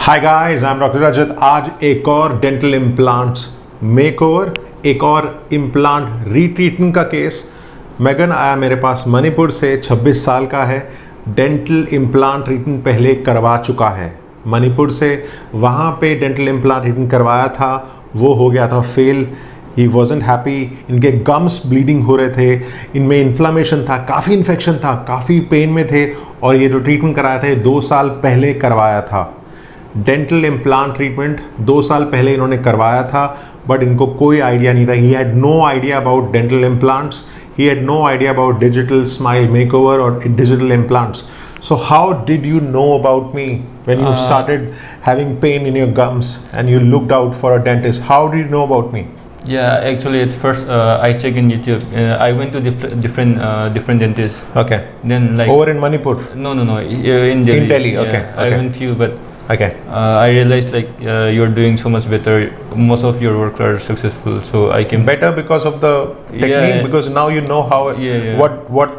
Hi guys, I am doctor Rajat. आज एक और डेंटल इम्प्लांट्स मेकओवर, एक और इम्प्लांट रीट्रीटमेंट का केस। मेगन आया मेरे पास मणिपुर से, 26 साल का है। डेंटल इम्प्लांट ट्रीटमेंट पहले करवा चुका है मणिपुर से। वहाँ पे डेंटल इम्प्लांट ट्रीटमेंट करवाया था, वो हो गया था फेल। He wasn't happy. इनके गम्स ब्लीडिंग हो रहे थे, इनमें इन्फ्लामेशन था, काफ़ी इन्फेक्शन था, काफ़ी पेन में थे। और ये जो ट्रीटमेंट कराया था, 2 साल पहले करवाया था। डेंटल इम्प्लांट ट्रीटमेंट 2 साल पहले इन्होंने करवाया था, बट इनको कोई आइडिया नहीं था। He had no idea about dental implants, he had no idea about digital smile makeover और digital implants. So how did you know about me when you started having pain in your gums and you looked out for a dentist? How did you know about me? Yeah, actually at first I checked in YouTube. I went to different dentists. Okay. Then like Over in Manipur? No, in Delhi. In Delhi, okay. Yeah, I went few, but Okay. I realized like you're doing so much better. Most of your work are successful, so I came Better because of the technique, Yeah. because now you know how what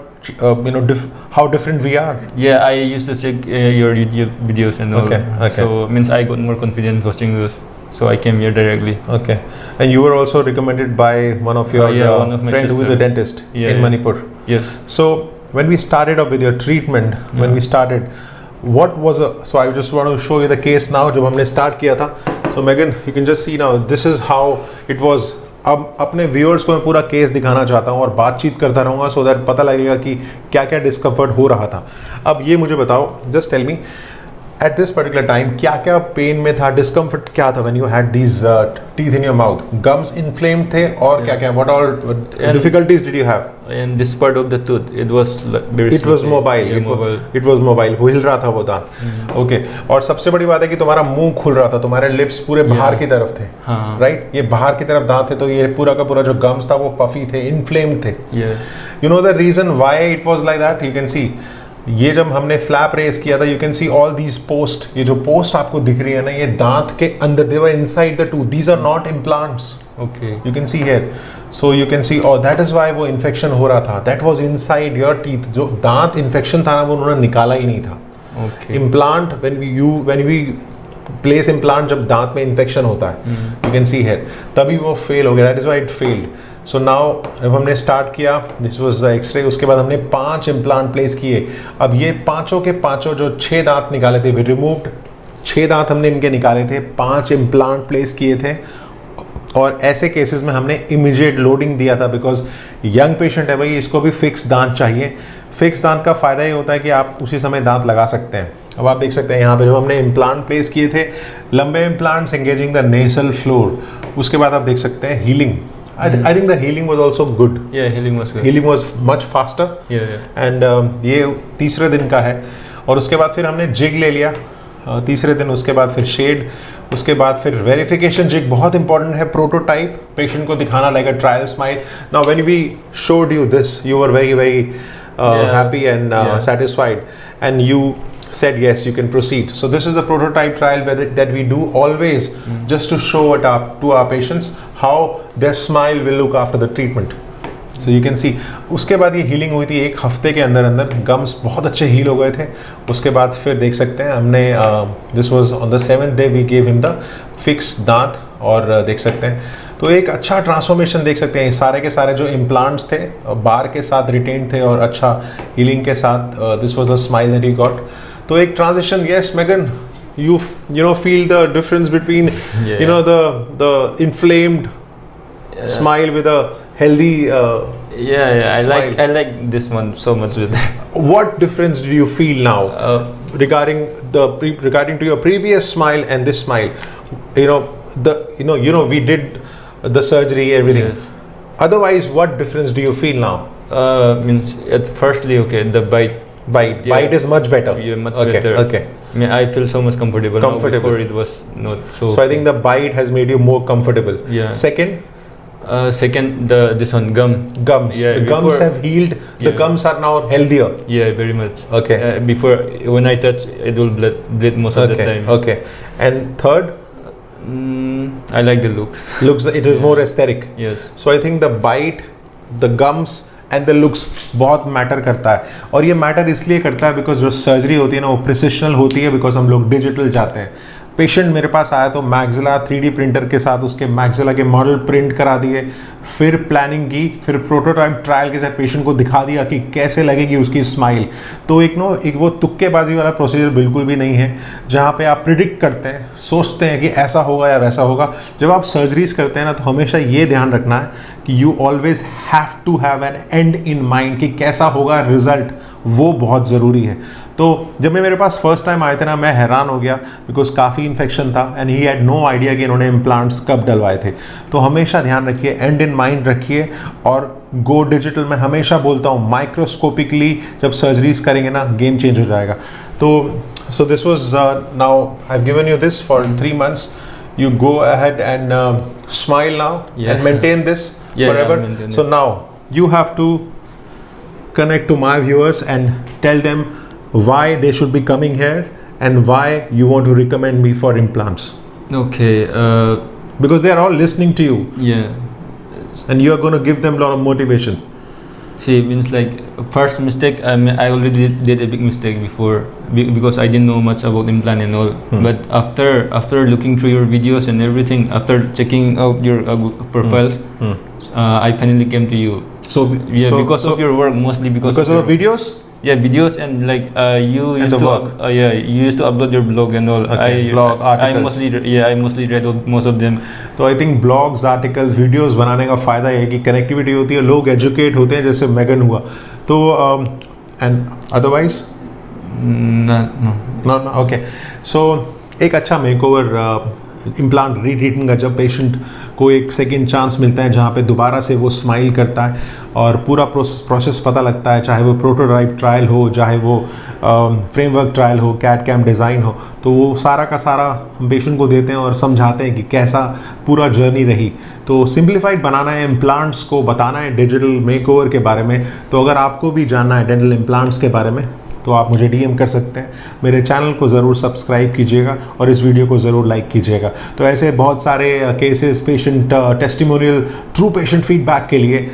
how different we are. Yeah, I used to check your YouTube videos and all. Okay. So means I got more confidence watching those. So I came here directly. Okay. And you were also recommended by one of your one of my friend who is a sister. dentist in Manipur. Yes. So when we started up with your treatment, when we started, what was so I just want to show you the case now जब हमने start किया था. So Megan, you can just see now, this is how it was. अब अपने viewers को मैं पूरा case दिखाना चाहता हूँ और बातचीत करता रहूँगा, सो दैट पता लगेगा कि क्या क्या डिस्कम्फर्ट हो रहा था. अब ये मुझे बताओ, just tell me at this particular time क्या क्या पेन में था, डिस्कम्फर्ट क्या था when you had these teeth in your mouth? Gums inflamed थे और क्या क्या, what all difficulties did you have? And this part of the tooth, it was very It was mobile. Yeah, It was mobile. वो हिल रहा था वो दांत. Okay. और सबसे बड़ी बात है कि तुम्हारा मुंह खुल रहा था, तुम्हारे लिप्स पूरे बाहर की तरफ थे, राइट? ये बाहर की तरफ दांत थे, तो ये पूरा का पूरा जो गम्स था वो पफी थे, इन्फ्लेम्ड थे. You know the reason why it was like that? You can see, ये जब हमने फ्लैप रेस किया था, you can see all these post, ये जो पोस्ट आपको दिख रही है ना, ये दांत के अंदर, they were inside the tooth. These are not implants. Okay. You can see here. So you can see, oh, that is why वो इन्फेक्शन हो रहा था. That was inside your teeth. जो दांत इन्फेक्शन था ना, वो उन्होंने निकाला ही नहीं था. Okay. Implant, when we place implant, जब दांत में इन्फेक्शन होता है, you can see here, तभी वो फेल हो गया. That is why it failed. So now जब हमने स्टार्ट किया, दिस वाज द एक्सरे, उसके बाद हमने 5 इम्प्लांट प्लेस किए. अब ये पांचों के पांचों जो 6 दांत निकाले थे, वी रिमूव्ड 6 दांत हमने इनके निकाले थे, 5 इम्प्लांट प्लेस किए थे. और ऐसे केसेस में हमने इमीडिएट लोडिंग दिया था, बिकॉज यंग पेशेंट है भाई, इसको भी फिक्स दांत चाहिए. फिक्स दांत का फ़ायदा ये होता है कि आप उसी समय दांत लगा सकते हैं. अब आप देख सकते हैं यहाँ पे जब हमने इम्प्लांट प्लेस किए थे, लंबे implants engaging the nasal floor. उसके बाद आप देख सकते हैं healing. I think the healing was also good. Yeah, healing was good. Healing was much faster. Yeah. And ये तीसरे दिन का है. और उसके बाद फिर हमने जिग ले लिया तीसरे दिन. उसके बाद फिर शेड, उसके बाद फिर वेरिफिकेशन. जिग बहुत इंपॉर्टेंट है. प्रोटोटाइप पेशेंट को दिखाना, like a trial smile. Now when we showed you this, you were very happy and satisfied, and you said yes, you can proceed. So this is the prototype trial that we do always, just to show it up to our patients how their smile will look after the treatment. So you can see, उसके बाद ये healing हुई थी 1 हफ्ते के अंदर अंदर. Gums बहुत अच्छे हील हो गए थे. उसके बाद फिर देख सकते हैं हमने, this was on the 7th day we gave him the fixed दांत. और देख सकते हैं तो एक अच्छा ट्रांसफॉर्मेशन देख सकते हैं. सारे के सारे जो इम्प्लांट्स थे बार के साथ रिटेन थे और अच्छा हीलिंग के साथ. This was the smile that he got. तो एक transition. Yes Megan, you know feel the difference between you know the inflamed smile with a healthy smile. I like this one so much with that. What difference do you feel now regarding to your previous smile and this smile? We did the surgery, everything. Yes. Otherwise, what difference do you feel now? Means at firstly, okay, the bite Bite is much better. Yeah, much better. Okay. I mean, I feel so much comfortable. Now, before it was not so. So I think the bite has made you more comfortable. Yeah. Second, this one gums. Yeah, the gums have healed. The gums are now healthier. Yeah, very much. Okay. Before, when I touch, it will bleed most of the time. Okay. And third, I like the looks. It is more aesthetic. Yes. So I think the bite, the gums and the looks बहुत matter करता है. और ये matter इसलिए करता है because जो surgery होती है ना, वो प्रिसिशनल होती है, बिकॉज हम लोग डिजिटल जाते हैं. पेशेंट मेरे पास आया तो मैक्सिला 3D प्रिंटर के साथ उसके मैक्सिला के मॉडल प्रिंट करा दिए, फिर प्लानिंग की, फिर प्रोटोटाइप ट्रायल के साथ पेशेंट को दिखा दिया कि कैसे लगेगी उसकी स्माइल। तो एक वो तुक्केबाजी वाला प्रोसीजर बिल्कुल भी नहीं है जहाँ पे आप प्रिडिक्ट करते हैं, सोचते हैं कि ऐसा होगा या वैसा होगा। जब आप सर्जरीज करते हैं ना, तो हमेशा ये ध्यान रखना है कि you always have to have an end in mind कि कैसा होगा रिजल्ट, वो बहुत ज़रूरी है। तो जब मेरे पास फर्स्ट टाइम आए थे ना, मैं हैरान हो गया बिकॉज काफ़ी इन्फेक्शन था and he had no idea कि इन्होंने इम्प्लांट्स कब डलवाए थे। तो हमेशा ध्यान रखिए, एंड इन माइंड रखिए और गो डिजिटल। मैं हमेशा बोलता हूँ माइक्रोस्कोपिकली जब सर्जरीज करेंगे ना, गेम चेंज हो जाएगा। तो so this was now I have given you this for 3 months. You go ahead and smile now and maintain this forever. So now you have to connect to my viewers and tell them why they should be coming here and why you want to recommend me for implants. Okay. Because they are all listening to you. Yeah. And you are going to give them a lot of motivation. See, means like first mistake. I already did a big mistake before because I didn't know much about implant and all. But after looking through your videos and everything, after checking out your profiles, I finally came to you. So because of your work, mostly because of the videos. Yeah, videos and like you used to you used to upload your blog and all. Okay, blog articles. I mostly read most of them. तो I think blogs, article, videos बनाने का फ़ायदा ये है कि connectivity होती है, लोग एजुकेट होते हैं, जैसे मेगन हुआ। तो एंड अदरवाइज नो ओके। सो एक अच्छा मेकओवर इम्प्लांट रीट्रीटमेंट का, जब पेशेंट को एक सेकेंड चांस मिलता है जहाँ पे दोबारा से वो स्माइल करता है और पूरा प्रोसेस पता लगता है, चाहे वो प्रोटोटाइप ट्रायल हो, चाहे वो फ्रेमवर्क ट्रायल हो, कैड कैम डिज़ाइन हो, तो वो सारा का सारा हम पेशेंट को देते हैं और समझाते हैं कि कैसा पूरा जर्नी रही। तो सिंप्लीफाइड बनाना है, इम्प्लांट्स को बताना है डिजिटल मेकओवर के बारे में। तो अगर आपको भी जानना है डेंटल इम्प्लांट्स के बारे में तो आप मुझे DM कर सकते हैं। मेरे चैनल को ज़रूर सब्सक्राइब कीजिएगा और इस वीडियो को ज़रूर लाइक कीजिएगा। तो ऐसे बहुत सारे cases, patient testimonial, true patient feedback के लिए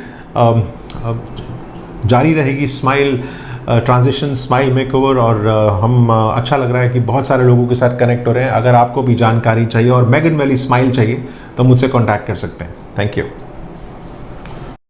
जारी रहेगी स्माइल ट्रांजिशन, स्माइल मेकओवर। और हम अच्छा लग रहा है कि बहुत सारे लोगों के साथ कनेक्ट हो रहे हैं। अगर आपको भी जानकारी चाहिए और मेगन वैली स्माइल चाहिए तो मुझसे कॉन्टैक्ट कर सकते हैं। Thank you.